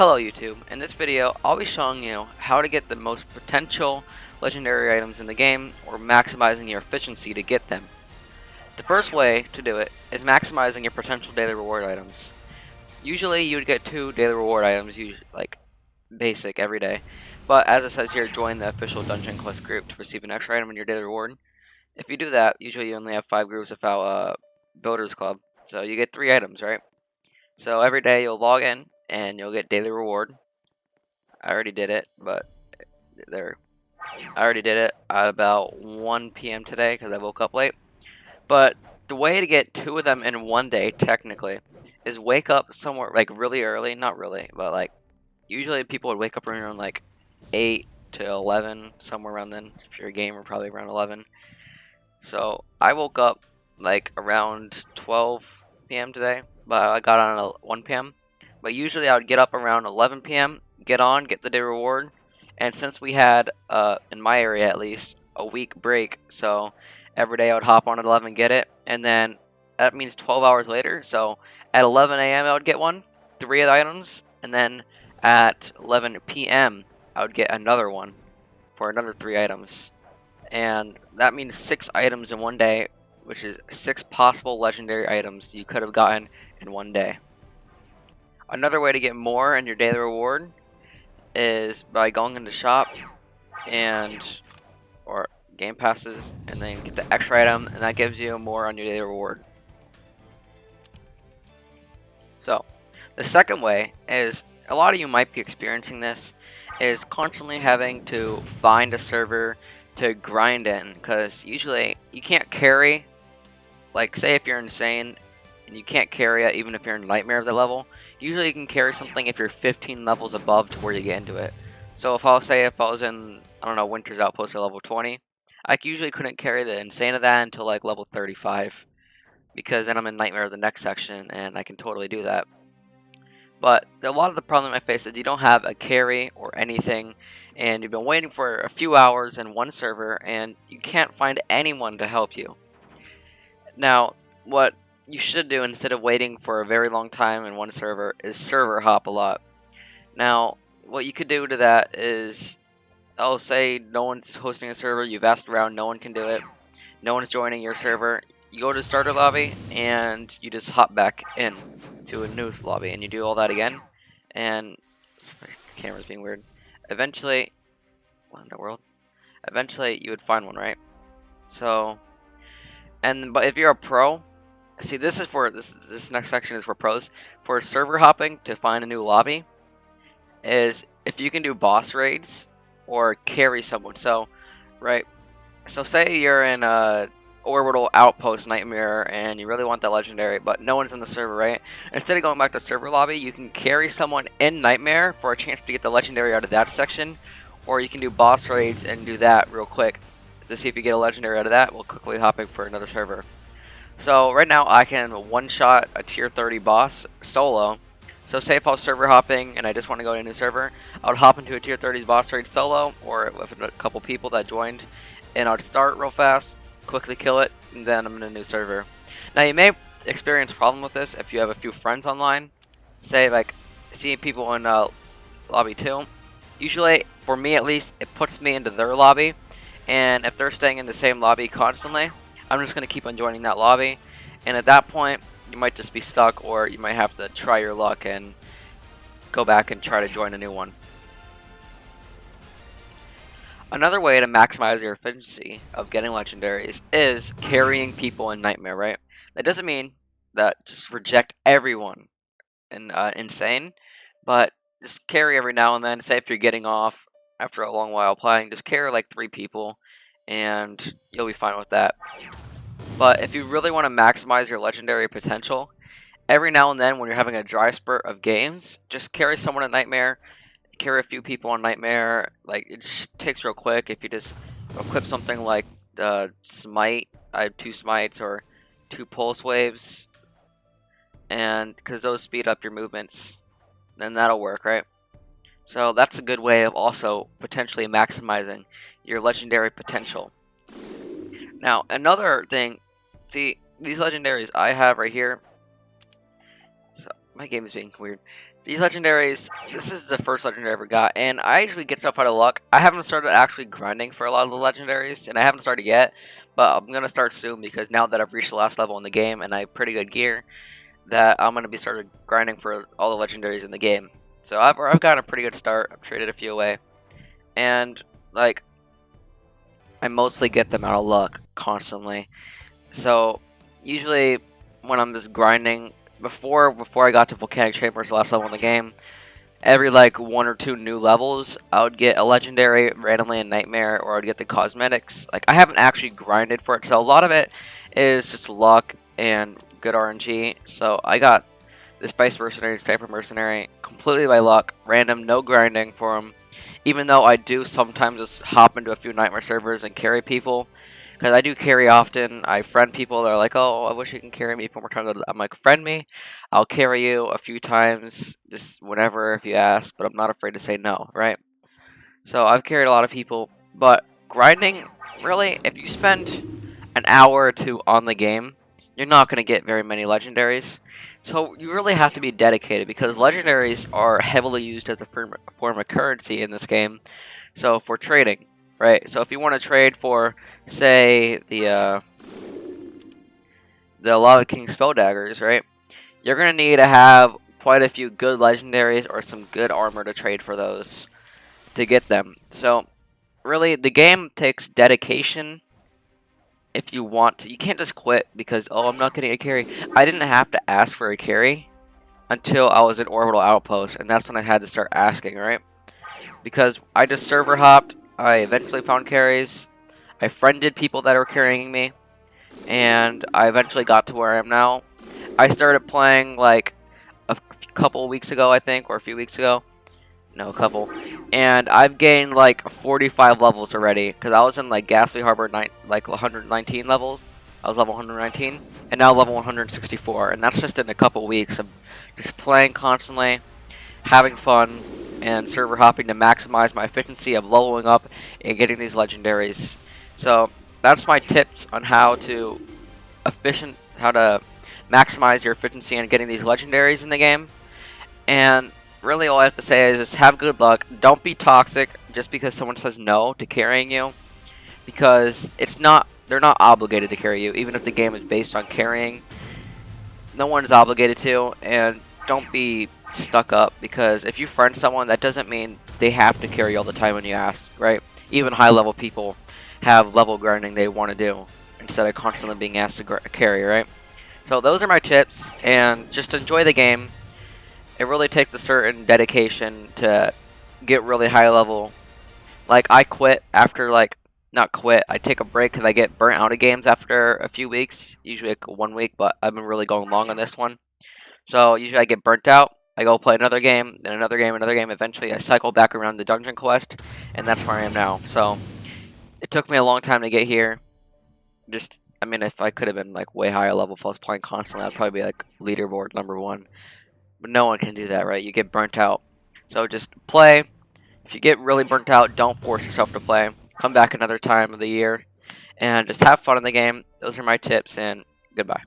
Hello YouTube, in this video I'll be showing you how to get the most potential legendary items in the game or maximizing your efficiency to get them. The first way to do it is maximizing your potential daily reward items. Usually you would get 2 daily reward items, like basic every day, but as it says here, join the official dungeon quest group to receive an extra item in your daily reward. If you do that, usually you only have 5 groups without builders club, so you get 3 items, right? So every day you'll log in and you'll get daily reward. I already did it, but there. I already did it at about 1 p.m. today because I woke up late. But the way to get 2 of them in one day, technically, is wake up somewhere like really early. Not really, but like usually people would wake up around like 8 to 11, somewhere around then. If you're a gamer, probably around 11. So I woke up like around 12 p.m. today, but I got on at 1 p.m. But usually I would get up around 11 p.m., get on, get the day reward. And since we had, in my area at least, a week break, so every day I would hop on at 11 and get it. And then that means 12 hours later, so at 11 a.m. I would get 3 of the items. And then at 11 p.m. I would get another one for another 3 items. And that means 6 items in one day, which is 6 possible legendary items you could have gotten in one day. Another way to get more in your daily reward is by going into shop or game passes and then get the extra item, and that gives you more on your daily reward. So the second way is, a lot of you might be experiencing this, is constantly having to find a server to grind in, because usually you can't carry, like say if you're insane and you can't carry it even if you're in nightmare of the level, usually you can carry something if you're 15 levels above to where you get into it. So if I was in, I don't know, Winter's Outpost or level 20, I usually couldn't carry the insane of that until like level 35, because then I'm in nightmare of the next section and I can totally do that. But a lot of the problem I face is you don't have a carry or anything, and you've been waiting for a few hours in one server, and you can't find anyone to help you. Now, what you should do instead of waiting for a very long time in one server is server hop a lot. Now, what you could do to that is, I'll say no one's hosting a server, you've asked around, no one can do it, no one's joining your server. You go to starter lobby and you just hop back in to a new lobby and you do all that again, and camera's being weird. Eventually, what in the world? Eventually you would find one, right? So, but if you're a pro, see, this is for this next section is for pros. For server hopping to find a new lobby is if you can do boss raids or carry someone. So, right. So say you're in a orbital outpost nightmare and you really want that legendary, but no one's in the server, right? Instead of going back to server lobby, you can carry someone in nightmare for a chance to get the legendary out of that section, or you can do boss raids and do that real quick to see if you get a legendary out of that while quickly hopping for another server. So right now I can one-shot a tier 30 boss solo. So say if I was server hopping and I just want to go to a new server, I would hop into a tier 30 boss raid solo or with a couple people that joined, and I'd start real fast, quickly kill it, and then I'm in a new server. Now you may experience a problem with this if you have a few friends online. Say like seeing people in lobby 2. Usually, for me at least, it puts me into their lobby, and if they're staying in the same lobby constantly, I'm just going to keep on joining that lobby, and at that point you might just be stuck, or you might have to try your luck and go back and try to join a new one. Another way to maximize your efficiency of getting legendaries is carrying people in nightmare, right? That doesn't mean that just reject everyone in insane, but just carry every now and then. Say if you're getting off after a long while playing, just carry like 3 people and you'll be fine with that. But if you really want to maximize your legendary potential, every now and then when you're having a dry spurt of games, just carry someone in nightmare. Carry a few people on nightmare. Like, it just takes real quick if you just equip something like the smite. I have 2 smites or 2 pulse waves, and because those speed up your movements, then that'll work, right? So that's a good way of also potentially maximizing your legendary potential. Now another thing, see, these legendaries I have right here, so My game is being weird. These legendaries, this is the first legendary I ever got, and I usually get stuff out of luck. I haven't started actually grinding for a lot of the legendaries, and I haven't started yet, but I'm gonna start soon because now that I've reached the last level in the game and I have pretty good gear, that I'm gonna be started grinding for all the legendaries in the game. So I've gotten a pretty good start. I've traded a few away, and like I mostly get them out of luck constantly. So usually when I'm just grinding before I got to Volcanic Chambers last level in the game, every like 1 or 2 new levels, I would get a legendary randomly in Nightmare, or I'd get the cosmetics. Like I haven't actually grinded for it, so a lot of it is just luck and good RNG. So I got the Spice Mercenary, Sniper Mercenary completely by luck, random, no grinding for them. Even though I do sometimes just hop into a few Nightmare servers and carry people, because I do carry often. I friend people that are like, oh, I wish you can carry me 4 more times. I'm like, friend me. I'll carry you a few times, just whenever if you ask, but I'm not afraid to say no, right? So I've carried a lot of people, but grinding, really, if you spend an hour or 2 on the game, you're not going to get very many legendaries. So you really have to be dedicated because legendaries are heavily used as a form of currency in this game. So for trading, right? So if you want to trade for, say, the Lava King spell daggers, right? You're gonna need to have quite a few good legendaries or some good armor to trade for those to get them. So really, the game takes dedication. If you want to, you can't just quit because, oh, I'm not getting a carry. I didn't have to ask for a carry until I was in Orbital Outpost, and that's when I had to start asking, right? Because I just server hopped. I eventually found carries. I friended people that were carrying me, and I eventually got to where I am now. I started playing like a couple weeks ago, I think, or a few weeks ago. No, a couple. And I've gained like 45 levels already, because I was in like Ghastly Harbor like 119 levels. I was level 119, and now level 164, and that's just in a couple weeks of just playing constantly, having fun, and server hopping to maximize my efficiency of leveling up and getting these legendaries. So that's my tips on how to how to maximize your efficiency in getting these legendaries in the game. And really all I have to say is just have good luck. Don't be toxic just because someone says no to carrying you, because they're not obligated to carry you, even if the game is based on carrying. No one is obligated to, and don't be stuck up, because if you friend someone, that doesn't mean they have to carry all the time when you ask, right? Even high level people have level grinding they want to do instead of constantly being asked to carry, right? So those are my tips, and just enjoy the game. It really takes a certain dedication to get really high level. Like I quit after not quit, I take a break because I get burnt out of games after a few weeks, usually like 1 week, but I've been really going long on this one. So usually I get burnt out, I go play another game, then another game, another game. Eventually I cycle back around the dungeon quest, and that's where I am now. So it took me a long time to get here. I mean, if I could have been like way higher level if I was playing constantly, I'd probably be like leaderboard #1. But no one can do that, right? You get burnt out. So just play. If you get really burnt out, don't force yourself to play. Come back another time of the year and just have fun in the game. Those are my tips, and goodbye.